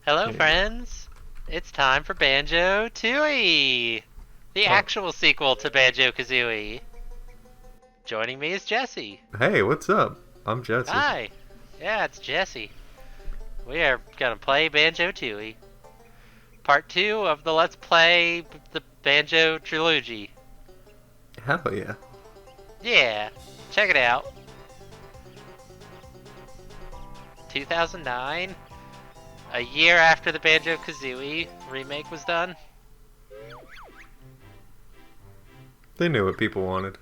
Hello, Hey. friends. It's time for Banjo-Tooie, the Oh, actual sequel to Banjo-Kazooie. Joining me is Jesse. hey, what's up? I'm Jesse. Hi. Yeah, it's Jesse. We are gonna play Banjo-Tooie, part 2 of the Let's Play the Banjo trilogy. Hell yeah. Yeah, check it out. 2009, a year after the Banjo-Kazooie remake was done. They knew what people wanted.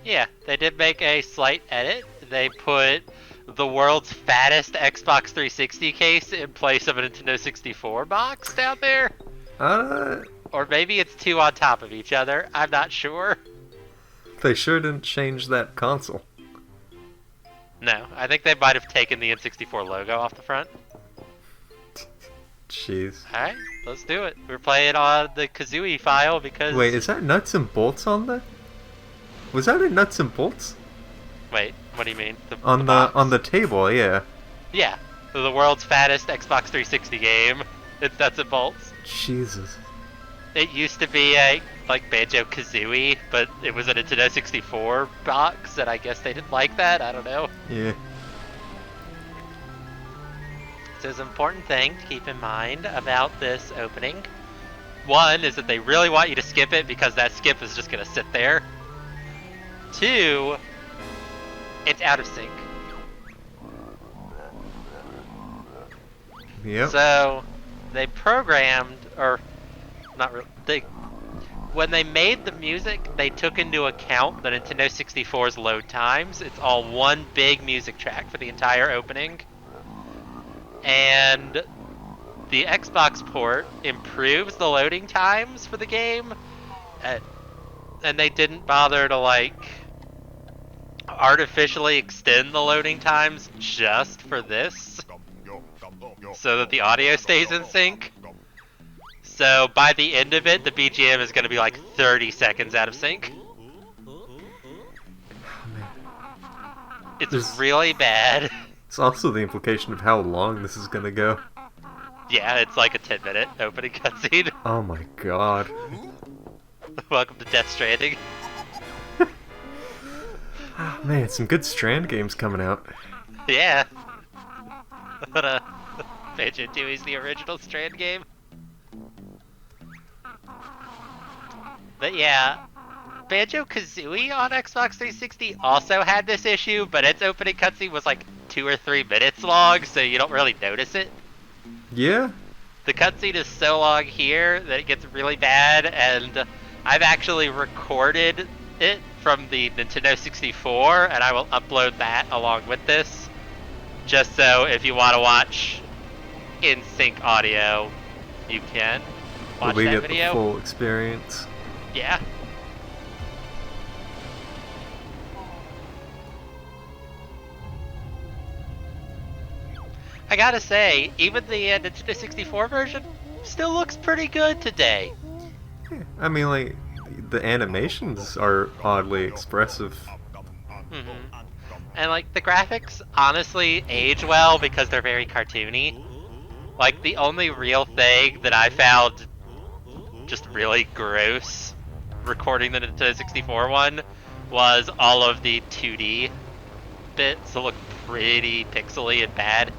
Yeah, they did make a slight edit. They put the world's fattest Xbox 360 case in place of a Nintendo 64 box down there. Uh, Or maybe it's two on top of each other. I'm not sure. they sure didn't change that console. No, I think they might have taken the N64 logo off the front. Jeez. Alright, let's do it. We're playing on the Kazooie file because... Wait, is that nuts and bolts on there? Was that a nuts and bolts? Wait, what do you mean? The On box? on the table, yeah. Yeah, the world's fattest Xbox 360 game. It's nuts and bolts. Jesus. It used to be a like Banjo-Kazooie, but it was a Nintendo 64 box, and I guess they didn't like that. I don't know. Yeah. So there's an important thing to keep in mind about this opening. One is that they really want you to skip it because that skip is just going to sit there. Two, it's out of sync. Yep. So they programmed, or not really, when they made the music, they took into account the Nintendo 64's load times. It's all one big music track for the entire opening. And the Xbox port improves the loading times for the game. And they didn't bother to, like, artificially extend the loading times just for this, so that the audio stays in sync. So by the end of it, the BGM is going to be like 30 seconds out of sync. It's really bad. It's also the implication of how long this is gonna go. Yeah, it's like a 10-minute opening cutscene. Oh my god. Welcome to Death Stranding. Oh, man, some good Strand games coming out. Yeah. But Banjo-Tooie's the original Strand game. But yeah, Banjo-Kazooie on Xbox 360 also had this issue, but its opening cutscene was like 2 or 3 minutes long, so you don't really notice it. Yeah? The cutscene is so long here that it gets really bad, and I've actually recorded it from the Nintendo 64, and I will upload that along with this, just so if you want to watch in sync audio, you can watch we that get video. the full experience. Yeah. I gotta say, even the Nintendo 64 version still looks pretty good today. Yeah, I mean, like, the animations are oddly expressive. Mm-hmm. And like the graphics honestly age well because they're very cartoony. Like the only real thing that I found just really gross recording the Nintendo 64 one was all of the 2D bits that look pretty pixely and bad.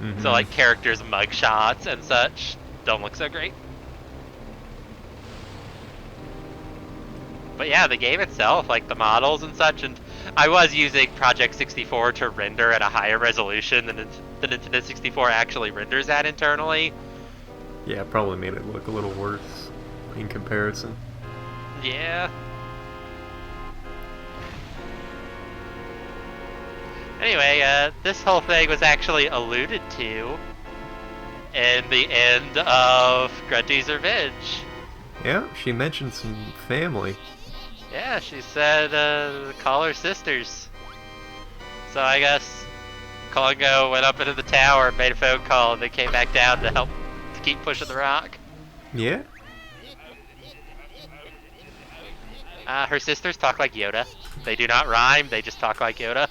Mm-hmm. So like characters' mugshots and such don't look so great. But yeah, the game itself, like the models and such, and I was using Project 64 to render at a higher resolution than the Nintendo 64 actually renders at internally. Yeah, probably made it look a little worse in comparison. Yeah. Anyway, this whole thing was actually alluded to in the end of Grunty's Revenge. Yeah, she mentioned some family. Yeah, she said call her sisters. So I guess Congo went up into the tower, made a phone call, and they came back down to help to keep pushing the rock. Yeah? Her sisters talk like Yoda. They do not rhyme, they just talk like Yoda.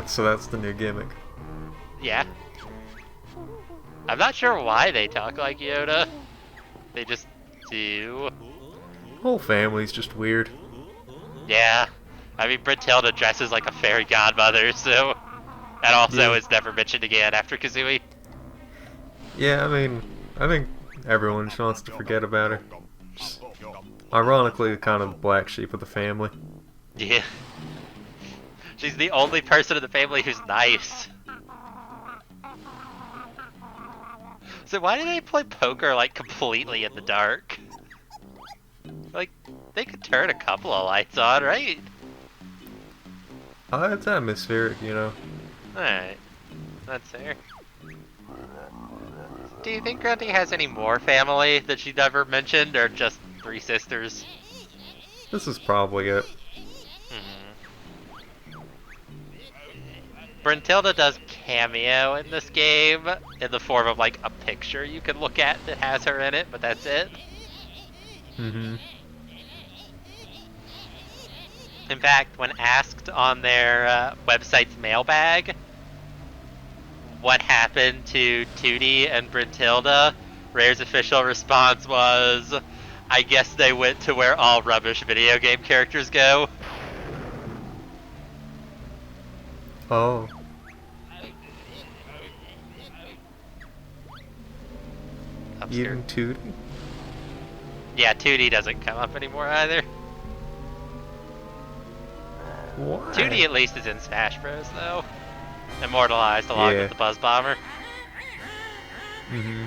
So that's the new gimmick. Yeah. I'm not sure why they talk like Yoda. They just do. Whole family's just weird. Yeah. I mean, Brentilda dresses like a fairy godmother, so that also Yeah. is never mentioned again after Kazooie. Yeah, I mean, I think everyone just wants to forget about her. Just, ironically, kind of the black sheep of the family. Yeah. She's the only person in the family who's nice. So why do they play poker like completely in the dark? Like, they could turn a couple of lights on, right? It's atmospheric, you know. Alright. That's fair. Do you think Grundy has any more family that she never mentioned, or just 3 sisters? This is probably it. Brentilda does cameo in this game in the form of like a picture you can look at that has her in it, but that's it. Mm-hmm. In fact, when asked on their website's mailbag what happened to Tootie and Brentilda, Rare's official response was, I guess they went to where all rubbish video game characters go. Oh. Even Tootie? Yeah, Tootie doesn't come up anymore either. Why? Tootie at least is in Smash Bros. Though. Immortalized along with the Buzz Bomber. Mm-hmm.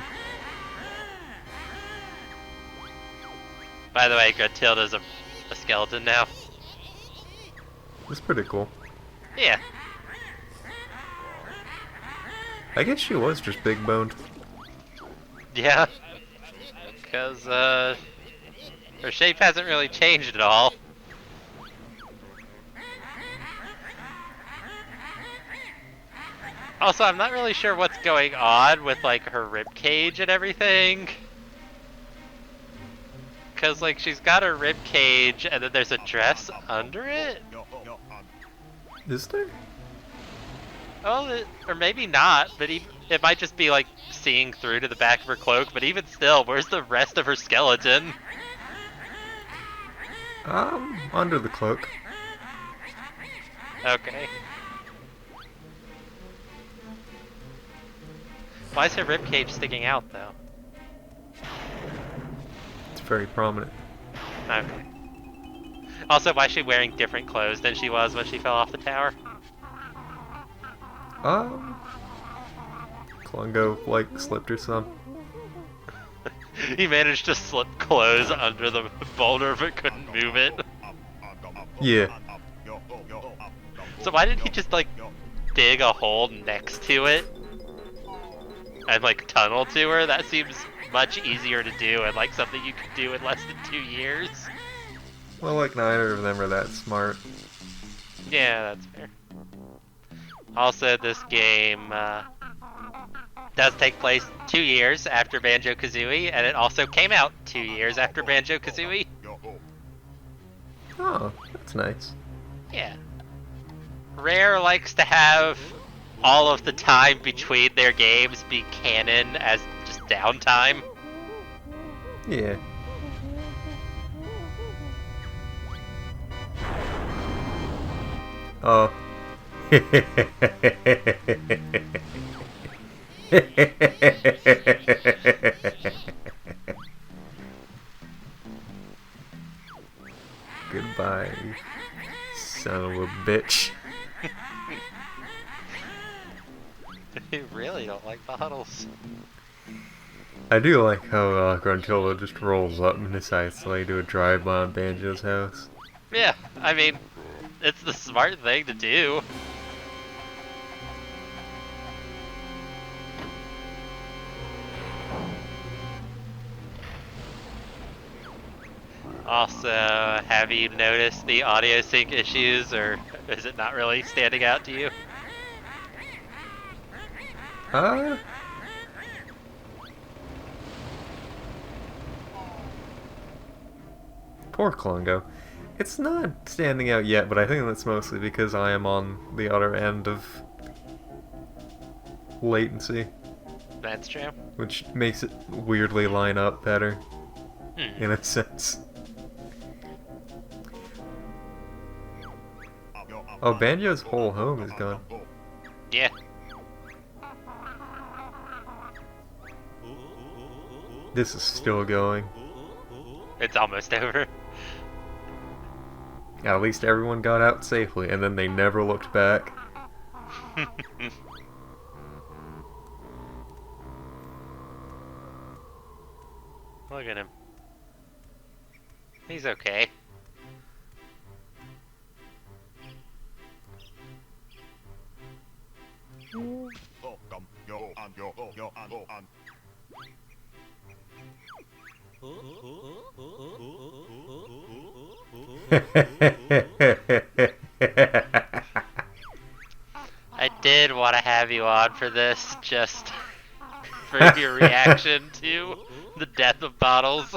By the way, Gruntilda's a skeleton now. That's pretty cool. Yeah. I guess she was just big boned. Yeah. Because, her shape hasn't really changed at all. Also, I'm not really sure what's going on with, like, her rib cage and everything. Because, like, she's got her rib cage and then there's a dress under it? Is there? Oh, or maybe not, but it might just be, like, seeing through to the back of her cloak, but even still, where's the rest of her skeleton? Under the cloak. Okay. Why is her ribcage sticking out, though? It's very prominent. Okay. Also, why is she wearing different clothes than she was when she fell off the tower? Klungo, like, slipped her some. He managed to slip clothes under the boulder but couldn't move it. Yeah. So why didn't he just, like, dig a hole next to it? And, like, tunnel to her? That seems much easier to do and, like, something you could do in less than 2 years. Well, like, neither of them are that smart. Yeah, that's fair. Also, this game does take place 2 years after Banjo-Kazooie, and it also came out 2 years after Banjo-Kazooie. Oh, that's nice. Yeah. Rare likes to have all of the time between their games be canon as just downtime. Yeah. Oh. Goodbye, son of a bitch. You really don't like bottles. I do like how Gruntilda just rolls up and decides to do a drive-by on Banjo's house. Yeah, I mean, it's the smart thing to do. Also, have you noticed the audio sync issues, or is it not really standing out to you? Poor Klungo. It's not standing out yet, but I think that's mostly because I am on the other end of latency, That's true. which makes it weirdly line up better, Hmm. in a sense. Oh, Banjo's whole home is gone. Yeah. This is still going. It's almost over. At least everyone got out safely, and then they never looked back. Look at him. He's okay. I did want to have you on for this, just for your reaction to the death of Bottles.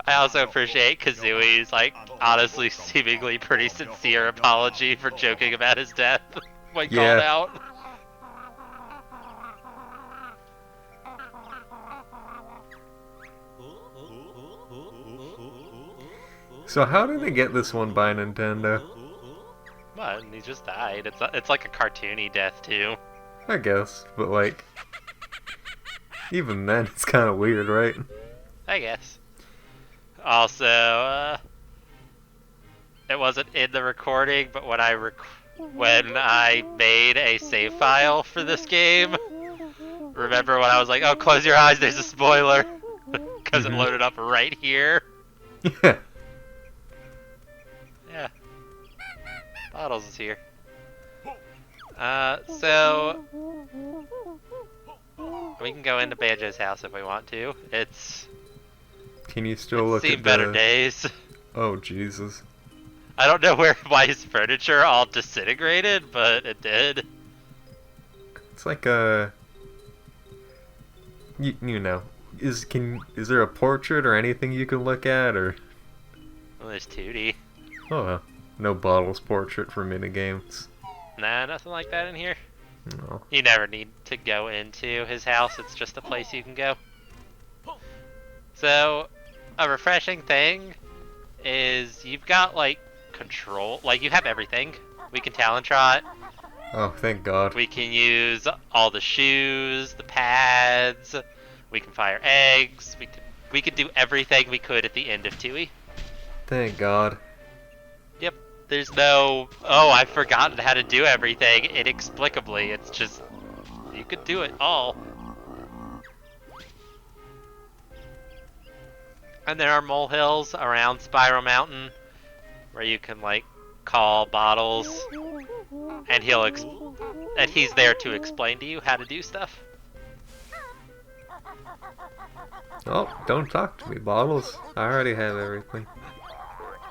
I also appreciate Kazooie's, like, honestly seemingly pretty sincere apology for joking about his death when called out. So how did they get this one by Nintendo? What? He just died. It's like a cartoony death too. I guess, but like, even then, it's kind of weird, right? I guess. Also, it wasn't in the recording, but when I made a save file for this game, remember when I was like, "Oh, close your eyes, there's a spoiler," because it loaded up right here. Yeah. Yeah. Bottles is here. So we can go into Banjo's house if we want to. Can you still look seen at better days. Oh Jesus! I don't know why his furniture all disintegrated, but it did. It's like a. You know, is there a portrait or anything you can look at, or? Well, there's Tootie. Oh well, no Bottles portrait for minigames. Nah, nothing like that in here. No. You never need to go into his house, it's just a place you can go. So, a refreshing thing is you've got, like, control. Like, you have everything. We can talent trot. Oh, thank God. We can use all the shoes, the pads. We can fire eggs. We could do everything we could at the end of Tooie. Thank God. Yep. There's no, oh, I've forgotten how to do everything inexplicably. It's just, you could do it all. And there are molehills around Spiral Mountain where you can, like, call Bottles, and he's there to explain to you how to do stuff. Oh, don't talk to me, Bottles. I already have everything.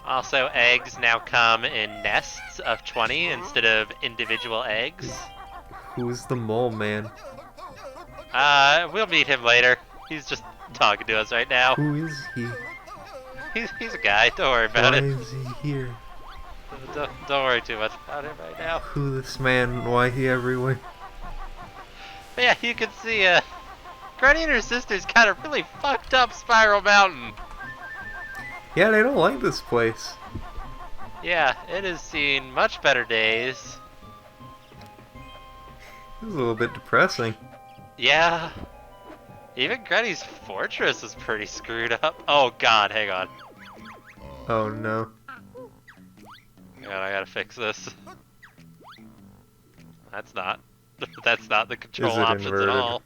Also, eggs now come in nests of 20 instead of individual eggs. Who's the mole man? We'll meet him later. He's just talking to us right now. Who is he? He's a guy. Don't worry about Why it. is he here? Don't worry too much about him right now. Who this man? Why he everywhere? But yeah, you can see, Granny and her sisters kind of really fucked up Spiral Mountain. Yeah, they don't like this place. Yeah, it has seen much better days. This is a little bit depressing. Yeah. Even Granny's fortress is pretty screwed up. Oh god, hang on. Oh no. Hang on, I gotta fix this. That's not the control Is it options inverted? at all.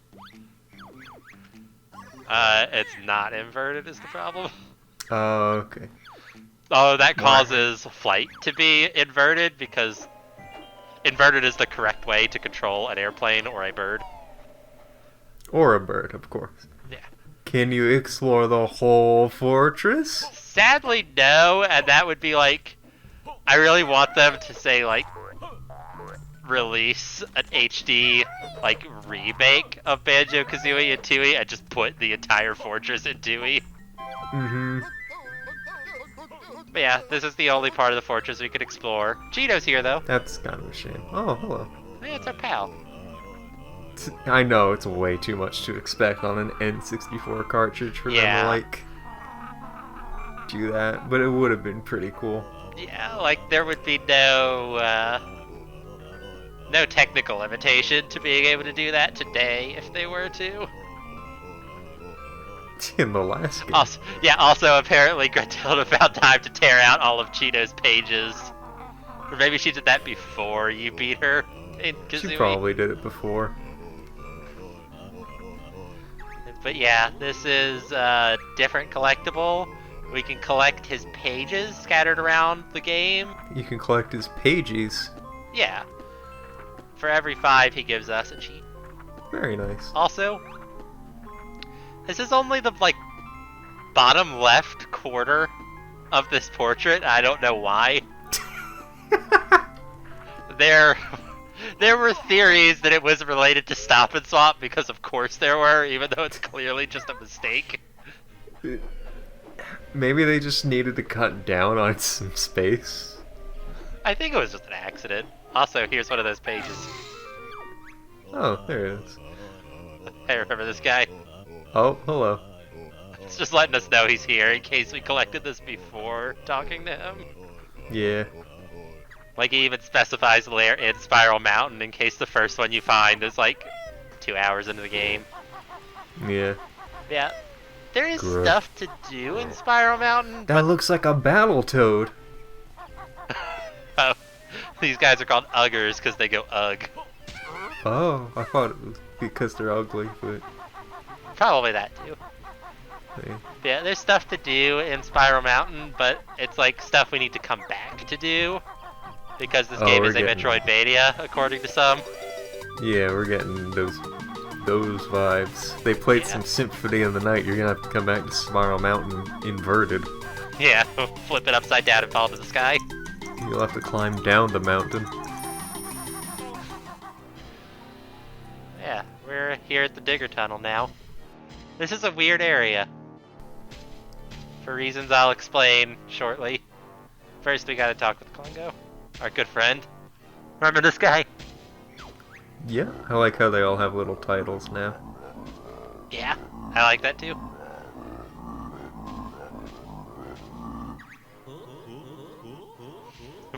It's not inverted is the problem. Oh, okay. Oh, that causes flight to be inverted because inverted is the correct way to control an airplane or a bird. Or a bird, of course. Yeah. Can you explore the whole fortress? Sadly, no, and that would be like, I really want them to say, like, release an HD, like, remake of Banjo-Kazooie and Tooie and just put the entire fortress in Tooie. Mm-hmm. But yeah, this is the only part of the fortress we could explore. Cheeto's here, though. That's kind of a shame. Oh, hello. Yeah, it's our pal. I know it's way too much to expect on an N64 cartridge for them to, like, do that, but it would have been pretty cool. Yeah, like, there would be no technical limitation to being able to do that today if they were to. In the last game. Also apparently Gretilda found time to tear out all of Cheeto's pages. Or maybe she did that before you beat her in Kazooie. She probably did it before. But yeah, this is a different collectible. We can collect his pages scattered around the game. You can collect his pages. Yeah. For every 5, he gives us a cheat. Very nice. Also, this is only the, like, bottom left quarter of this portrait. I don't know why. There were theories that it was related to Stop and Swap, because of course there were, even though it's clearly just a mistake. Maybe they just needed to cut down on some space. I think it was just an accident. Also, here's one of those pages. Oh, there it is. I remember this guy. Oh, hello. It's just letting us know he's here in case we collected this before talking to him. Yeah. Like, he even specifies the layer in Spiral Mountain in case the first one you find is, like, 2 hours into the game. Yeah. Yeah. There is stuff to do in Spiral Mountain. That looks like a Battletoad. Oh, these guys are called Uggers because they go Ugg. Oh, I thought it was because they're ugly, but... Probably that, too. Hey. Yeah, there's stuff to do in Spiral Mountain, but it's, like, stuff we need to come back to do. Because this game is a Metroidvania, according to some. Yeah, we're getting those vibes. They played some Symphony of the Night. You're gonna have to come back to Spiral Mountain inverted. Yeah, flip it upside down and fall to the sky. You'll have to climb down the mountain. Yeah, we're here at the Digger Tunnel now. This is a weird area. For reasons I'll explain shortly. First, we gotta talk with Congo, our good friend. Remember this guy? Yeah, I like how they all have little titles now. Yeah, I like that too.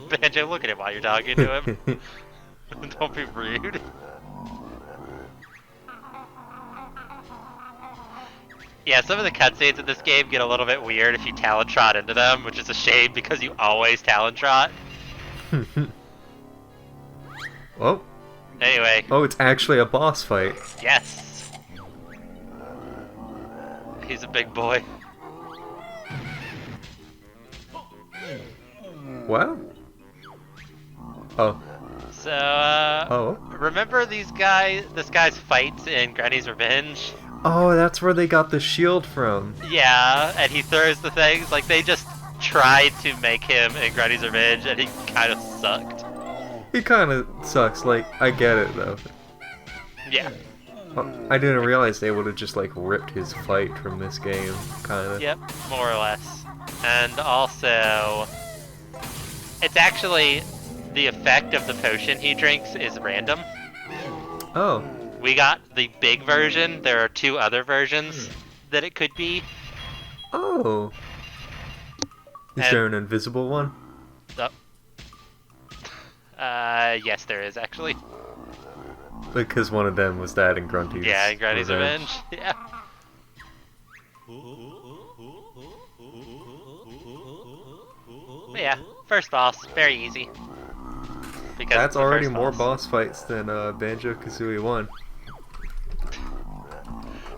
Banjo, look at him while you're talking to him. Don't be rude. Yeah, some of the cutscenes in this game get a little bit weird if you talent trot into them, which is a shame because you always talent trot. Oh. Anyway. Oh, it's actually a boss fight. Yes. He's a big boy. Wow. Oh. So, remember this guy's fights in Granny's Revenge? Oh, that's where they got the shield from. Yeah, and he throws the things, like, they just tried to make him in Granny's Revenge, and he kind of sucked. He kind of sucks, like, I get it, though. Yeah. I didn't realize they would have just, like, ripped his fight from this game, kind of. Yep, more or less. And also, it's actually, the effect of the potion he drinks is random. Oh. We got the big version. There are 2 other versions that it could be. Oh. Is there an invisible one? Yes, there is, actually. Because one of them was that in Grunty's Yeah, in Grunty's Revenge. Yeah. But yeah, first boss, very easy. Because that's already more boss fights than Banjo-Kazooie 1.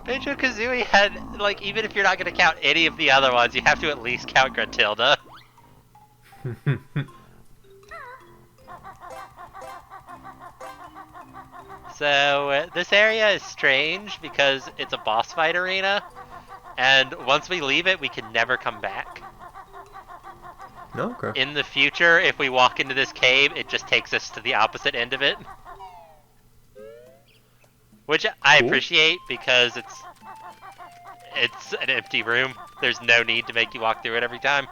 Banjo-Kazooie had, like, even if you're not going to count any of the other ones, you have to at least count Gretilda. So, this area is strange because it's a boss fight arena, and once we leave it, we can never come back. Okay. In the future, if we walk into this cave, it just takes us to the opposite end of it. Which I appreciate because it's an empty room. There's no need to make you walk through it every time.